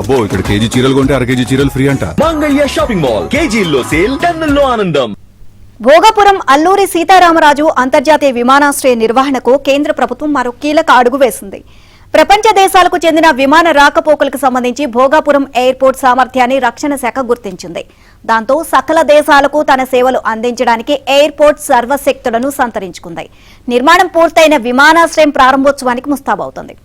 అబ్బో ఇక్కడ కేజీ చీరలు కొంటే అర కేజీ చీరలు ఫ్రీ అంట. మంగళ్య షాపింగ్ మాల్, కేజీల్లో సేల్, టన్నుల్లో ఆనందం. భోగాపురం అల్లూరి సీతారామరాజు అంతర్జాతీయ విమానాశ్రయ నిర్వహణకు కేంద్ర ప్రభుత్వం మరో కీలక అడుగు వేసింది. ప్రపంచ దేశాలకు చెందిన విమాన రాకపోకలకు సంబంధించి భోగాపురం ఎయిర్పోర్ట్ సామర్థ్యాన్ని రక్షణ శాఖ గుర్తించింది. దాంతో సకల దేశాలకు తన సేవలు అందించడానికి ఎయిర్పోర్ట్ సర్వశక్తులను సంతరించుకుంది. నిర్మాణం పూర్తయిన విమానాశ్రయం ప్రారంభోత్సవానికి ముస్తాబవుతుంది.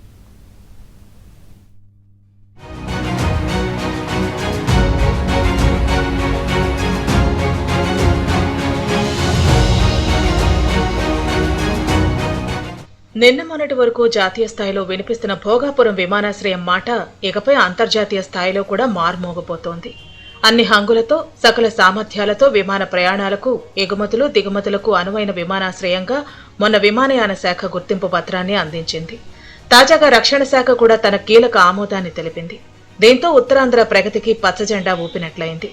నిన్న మొన్నటి వరకు జాతీయ స్థాయిలో వినిపిస్తున్న భోగాపురం విమానాశ్రయం మాట ఇకపై అంతర్జాతీయ స్థాయిలో కూడా మార్మోగబోతోంది. అన్ని హంగులతో సకల సామర్థ్యాలతో విమాన ప్రయాణాలకు, ఎగుమతులు దిగుమతులకు అనువైన విమానాశ్రయంగా మొన్న విమానయాన శాఖ గుర్తింపు పత్రాన్ని అందించింది. తాజాగా రక్షణ శాఖ కూడా తన కీలక ఆమోదాన్ని తెలిపింది. దీంతో ఉత్తరాంధ్ర ప్రగతికి పచ్చజెండా ఊపినట్లయింది.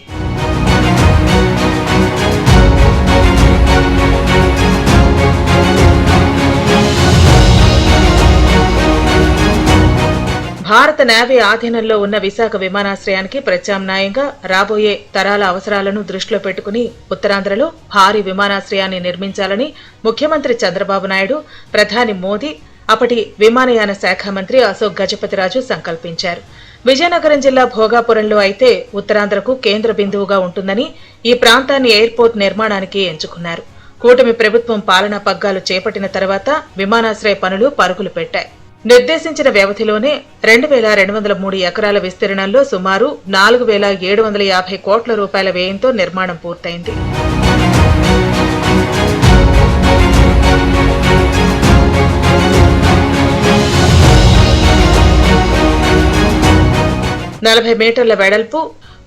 భారత నేవీ ఆధీనంలో ఉన్న విశాఖ విమానాశ్రయానికి ప్రత్యామ్నాయంగా రాబోయే తరాల అవసరాలను దృష్టిలో పెట్టుకుని ఉత్తరాంధ్రలో భారీ విమానాశ్రయాన్ని నిర్మించాలని ముఖ్యమంత్రి చంద్రబాబు నాయుడు, ప్రధాని మోదీ, అప్పటి విమానయాన శాఖ మంత్రి అశోక్ గజపతిరాజు సంకల్పించారు. విజయనగరం జిల్లా భోగాపురంలో అయితే ఉత్తరాంధ్రకు కేంద్ర బిందువుగా ఉంటుందని ఈ ప్రాంతాన్ని ఎయిర్పోర్ట్ నిర్మాణానికి ఎంచుకున్నారు. కూటమి ప్రభుత్వం పాలనా పగ్గాలు చేపట్టిన తర్వాత విమానాశ్రయ పనులు పరుగులు పెట్టాయి. నిర్దేశించిన వ్యవధిలోనే 2203 ఎకరాల విస్తీర్ణంలో సుమారు 4750 కోట్ల రూపాయల వ్యయంతో నిర్మాణం పూర్తయింది. నలభై మీటర్ల వెడల్పు,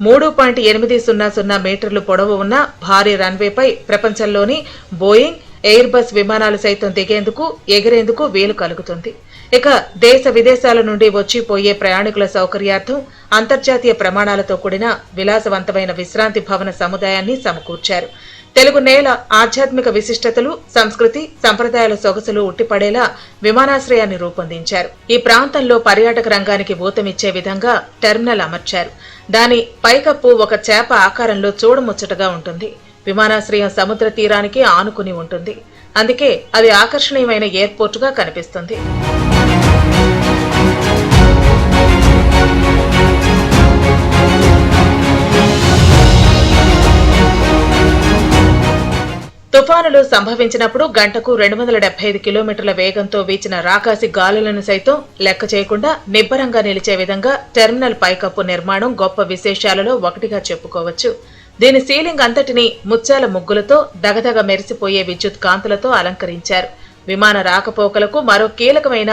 3.800 మీటర్లు పొడవు ఉన్న భారీ రన్వేపై ప్రపంచంలోని బోయింగ్, ఎయిర్ బస్ విమానాలు సైతం దిగేందుకు, ఎగిరేందుకు వీలు కలుగుతుంది. ఇక దేశ విదేశాల నుండి వచ్చిపోయే ప్రయాణికుల సౌకర్యార్థం అంతర్జాతీయ ప్రమాణాలతో కూడిన విలాసవంతమైన విశ్రాంతి భవన సముదాయాన్ని సమకూర్చారు. తెలుగు నేల ఆధ్యాత్మిక విశిష్టతలు, సంస్కృతి, సంప్రదాయాల సొగసులు ఉట్టిపడేలా విమానాశ్రయాన్ని రూపొందించారు. ఈ ప్రాంతంలో పర్యాటక రంగానికి ఊతమిచ్చే విధంగా టెర్మినల్ అమర్చారు. దాని పైకప్పు ఒక చేప ఆకారంలో చూడముచ్చటగా ఉంటుంది. విమానాశ్రయం సముద్ర తీరానికి ఆనుకుని ఉంటుంది. అందుకే అది ఆకర్షణీయమైన ఎయిర్పోర్టుగా కనిపిస్తుంది. తుఫానులు సంభవించినప్పుడు గంటకు 275 కిలోమీటర్ల వేగంతో వీచిన రాకాసి గాలులను సైతం లెక్క చేయకుండా నిబ్బరంగా నిలిచే విధంగా టెర్మినల్ పైకప్పు నిర్మాణం గొప్ప విశేషాలలో ఒకటిగా చెప్పుకోవచ్చు. దీని సీలింగ్ అంతటినీ ముత్యాల ముగ్గులతో, దగదగ మెరిసిపోయే విద్యుత్ కాంతులతో అలంకరించారు. విమాన రాకపోకలకు మరో కీలకమైన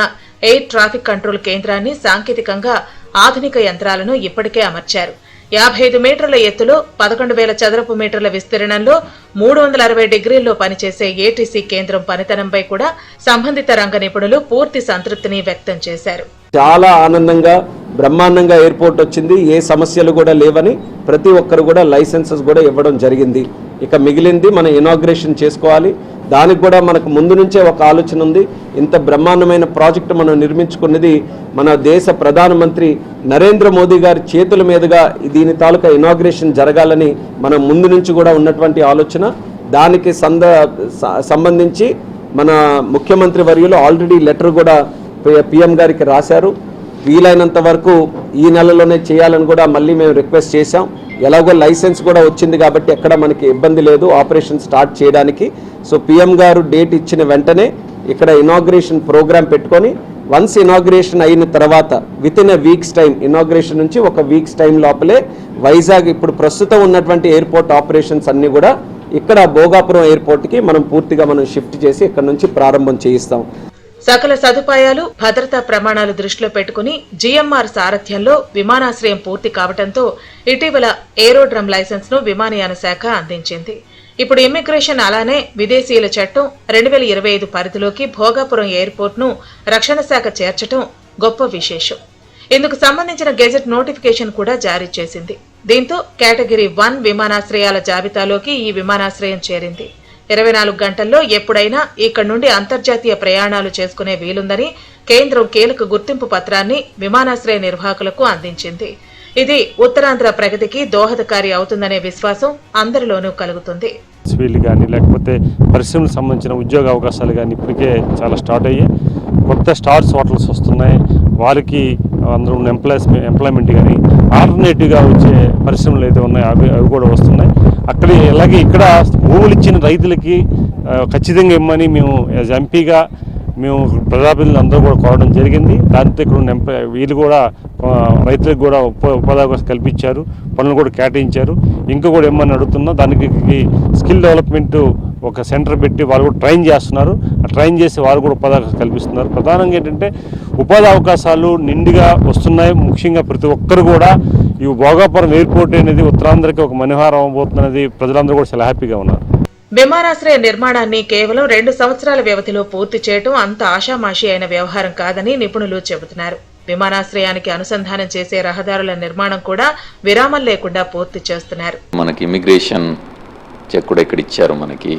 ఎయిర్ ట్రాఫిక్ కంట్రోల్ కేంద్రాన్ని, సాంకేతికంగా ఆధునిక యంత్రాలను ఇప్పటికే అమర్చారు. 55 మీటర్ల ఎత్తులో 11,000 చదరపు మీటర్ల విస్తీర్ణంలో 360 డిగ్రీల్లో పనిచేసే ఏటీసీ కేంద్రం పనితనంపై కూడా సంబంధిత రంగ నిపుణులు పూర్తి సంతృప్తిని వ్యక్తం చేశారు. చాలా ఆనందంగా, బ్రహ్మాండంగా ఎయిర్పోర్ట్ వచ్చింది. ఏ సమస్యలు కూడా లేవని ప్రతి ఒక్కరు కూడా లైసెన్సెస్ కూడా ఇవ్వడం జరిగింది. ఇక మిగిలింది మనం ఇనాగ్రేషన్ చేసుకోవాలి. దానికి కూడా మనకు ముందు నుంచే ఒక ఆలోచన ఉంది. ఇంత బ్రహ్మాండమైన ప్రాజెక్టు మనం నిర్మించుకున్నది మన దేశ ప్రధానమంత్రి నరేంద్ర మోదీ గారి చేతుల మీదుగా దీని తాలూకా ఇనాగ్రేషన్ జరగాలని మనం ముందు నుంచి కూడా ఉన్నటువంటి ఆలోచన. దానికి సంబంధించి మన ముఖ్యమంత్రి వర్యులు ఆల్రెడీ లెటర్ కూడా పిఎం గారికి రాశారు. వీలైనంత వరకు ఈ నెలలోనే చేయాలని కూడా మళ్ళీ మేము రిక్వెస్ట్ చేశాం. ఎలాగో లైసెన్స్ కూడా వచ్చింది కాబట్టి ఎక్కడ మనకి ఇబ్బంది లేదు ఆపరేషన్ స్టార్ట్ చేయడానికి. సో పిఎం గారు డేట్ ఇచ్చిన వెంటనే ఇక్కడ ఇనాగ్రేషన్ ప్రోగ్రామ్ పెట్టుకొని వన్స్ ఇనాగ్రేషన్ అయిన తర్వాత వితిన్ ఎ వీక్స్ టైం, ఇనాగ్రేషన్ నుంచి ఒక వీక్స్ టైం లోపలే వైజాగ్ ఇప్పుడు ప్రస్తుతం ఉన్నటువంటి ఎయిర్పోర్ట్ ఆపరేషన్స్ అన్నీ కూడా ఇక్కడ భోగాపురం ఎయిర్పోర్ట్కి మనం పూర్తిగా షిఫ్ట్ చేసి ఇక్కడ నుంచి ప్రారంభం చేయిస్తాం. సకల సదుపాయాలు, భద్రతా ప్రమాణాలు దృష్టిలో పెట్టుకుని జీఎంఆర్ సారథ్యంలో విమానాశ్రయం పూర్తి కావడంతో ఇటీవల ఏరోడ్రమ్ లైసెన్స్ ను విమానయాన శాఖ అందించింది. ఇప్పుడు ఇమ్మిగ్రేషన్ అలానే విదేశీయుల చట్టం 2025 పరిధిలోకి భోగాపురం ఎయిర్పోర్ట్ ను రక్షణ శాఖ చేర్చడం గొప్ప విశేషం. ఇందుకు సంబంధించిన గెజెట్ నోటిఫికేషన్ కూడా జారీ చేసింది. దీంతో కేటగిరీ 1 విమానాశ్రయాల జాబితాలోకి ఈ విమానాశ్రయం చేరింది. 24 గంటల్లో ఎప్పుడైనా ఇక్కడి నుండి అంతర్జాతీయ ప్రయాణాలు చేసుకునే వీలుందని కేంద్రం కీలక గుర్తింపు పత్రాన్ని విమానాశ్రయ నిర్వాహకులకు అందించింది. ఇది ఉత్తరాంధ్ర ప్రగతికి దోహదకారి అవుతుందనే విశ్వాసం అందరిలోనూ కలుగుతుంది. వీళ్ళు కానీ లేకపోతే పరిశ్రమలకు సంబంధించిన ఉద్యోగ అవకాశాలు కానీ ఇప్పటికే చాలా స్టార్ట్ అయ్యాయి. కొత్త స్టార్స్ హోటల్స్ వస్తున్నాయి. వారికి అందరూ ఎంప్లాయ్మెంట్ కానీ ఆల్టర్నేటివ్గా వచ్చే పరిశ్రమలు ఏదో ఉన్నాయో అవి కూడా వస్తున్నాయి. అక్కడ అలాగే ఇక్కడ భూములు ఇచ్చిన రైతులకి ఖచ్చితంగా ఇమ్మని మేము యాజ్ ఎంపీగా మేము ప్రజాప్రతినిధులు అందరూ కూడా కోరడం జరిగింది. దాంతో ఇక్కడ ఉన్న వీళ్ళు కూడా రైతులకు కూడా ఉపాధి అవకాశం కల్పించారు, పనులు కూడా కేటాయించారు. ఇంకా కూడా ఏమని అడుగుతున్నా దానికి స్కిల్ డెవలప్మెంట్ ఒక సెంటర్ పెట్టి వాళ్ళు కూడా ట్రైన్ చేస్తున్నారు. ఆ ట్రైన్ చేసి వాళ్ళు కూడా ఉపాధి అవకాశం కల్పిస్తున్నారు. ప్రధానంగా ఏంటంటే ఉపాధి అవకాశాలు నిండుగా వస్తున్నాయి. ముఖ్యంగా ప్రతి ఒక్కరు కూడా ఈ భోగాపురం ఎయిర్పోర్ట్ అనేది ఉత్తరాంధ్రకి ఒక మనోహారం అవబోతున్నది. ప్రజలందరూ కూడా చాలా హ్యాపీగా ఉన్నారు. విమానాశ్రయ నిర్మాణాన్ని కేవలం 2 సంవత్సరాల వ్యవధిలో పూర్తి చేయడం అంత ఆషామాషి అయిన వ్యవహారం కాదని నిపుణులు చెబుతున్నారు. విమానాశ్రయానికి అనుసంధానం చేసే రహదారుల నిర్మాణం కూడా విరామం లేకుండా పూర్తి చేస్తున్నారు. మనకి ఇమిగ్రేషన్ చెక్ కూడా ఇక్కడ ఇచ్చారు మనకి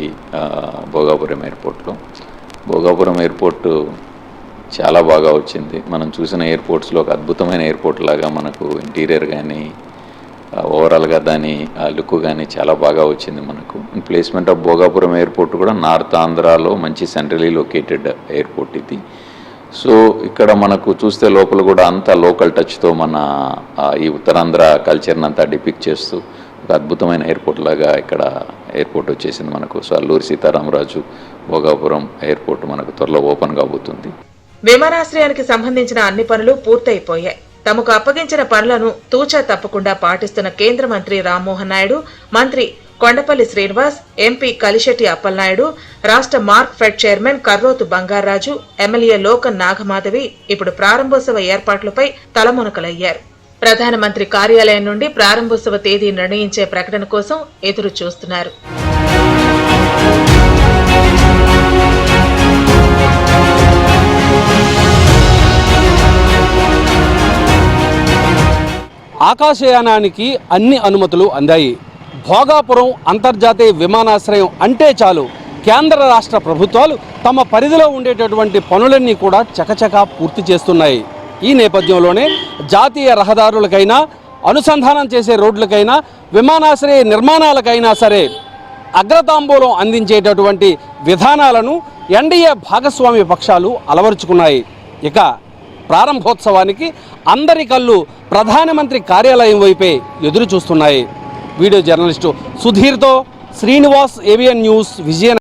భోగాపురం ఎయిర్పోర్ట్లో. భోగాపురం ఎయిర్పోర్ట్ చాలా బాగా వచ్చింది. మనం చూసిన ఎయిర్పోర్ట్స్లో ఒక అద్భుతమైన ఎయిర్పోర్ట్ లాగా మనకు ఇంటీరియర్ కానీ ఓవరాల్గా దాని లుక్ కానీ చాలా బాగా వచ్చింది. మనకు ప్లేస్మెంట్ ఆఫ్ భోగాపురం ఎయిర్పోర్ట్ కూడా నార్త్ ఆంధ్రాలో మంచి సెంట్రలీ లొకేటెడ్ ఎయిర్పోర్ట్ ఇది. సో ఇక్కడ మనకు చూస్తే లోపల కూడా అంతా లోకల్ టచ్తో మన ఈ ఉత్తరాంధ్ర కల్చర్ని అంతా డిపిక్ట్ చేస్తూ ఒక అద్భుతమైన ఎయిర్పోర్ట్ లాగా ఇక్కడ ఎయిర్పోర్ట్ వచ్చేసింది మనకు. సో అల్లూరి సీతారామరాజు భోగాపురం ఎయిర్పోర్ట్ మనకు త్వరలో ఓపెన్ కాబోతుంది. విమానాశ్రయానికి సంబంధించిన అన్ని పనులు పూర్తయిపోయాయి. తమకు అప్పగించిన పనులను తూచా తప్పకుండా పాటిస్తున్న కేంద్ర మంత్రి రామ్మోహన్ నాయుడు, మంత్రి కొండపల్లి శ్రీనివాస్, ఎంపీ కలిశెట్టి అప్పలనాయుడు, రాష్ట్ర Markfed chairman Karrothu Bangaraju, MLA Lokam Nagamadhavi ఇప్పుడు ప్రారంభోత్సవ ఏర్పాట్లపై తలమునకలయ్యారు. ప్రధానమంత్రి కార్యాలయం నుండి ప్రారంభోత్సవ తేదీ నిర్ణయించే ప్రకటన కోసం ఎదురు చూస్తున్నారు. ఆకాశయానానికి అన్ని అనుమతులు అందాయి. భోగాపురం అంతర్జాతీయ విమానాశ్రయం అంటే చాలు కేంద్ర రాష్ట్ర ప్రభుత్వాలు తమ పరిధిలో ఉండేటటువంటి పనులన్నీ కూడా చకచకా పూర్తి చేస్తున్నాయి. ఈ నేపథ్యంలోనే జాతీయ రహదారులకైనా, అనుసంధానం చేసే రోడ్లకైనా, విమానాశ్రయ నిర్మాణాలకైనా సరే అగ్రతాంబూలం అందించేటటువంటి విధానాలను ఎన్డీఏ భాగస్వామ్య పక్షాలు అలవరుచుకున్నాయి. ఇక ప్రారంభోత్సవానికి అందరి కళ్ళు ప్రధానమంత్రి కార్యాలయం వైపే ఎదురు చూస్తున్నాయి. వీడియో జర్నలిస్టు సుధీర్తో శ్రీనివాస్, ఏబిఎన్ న్యూస్, విజయనగరం.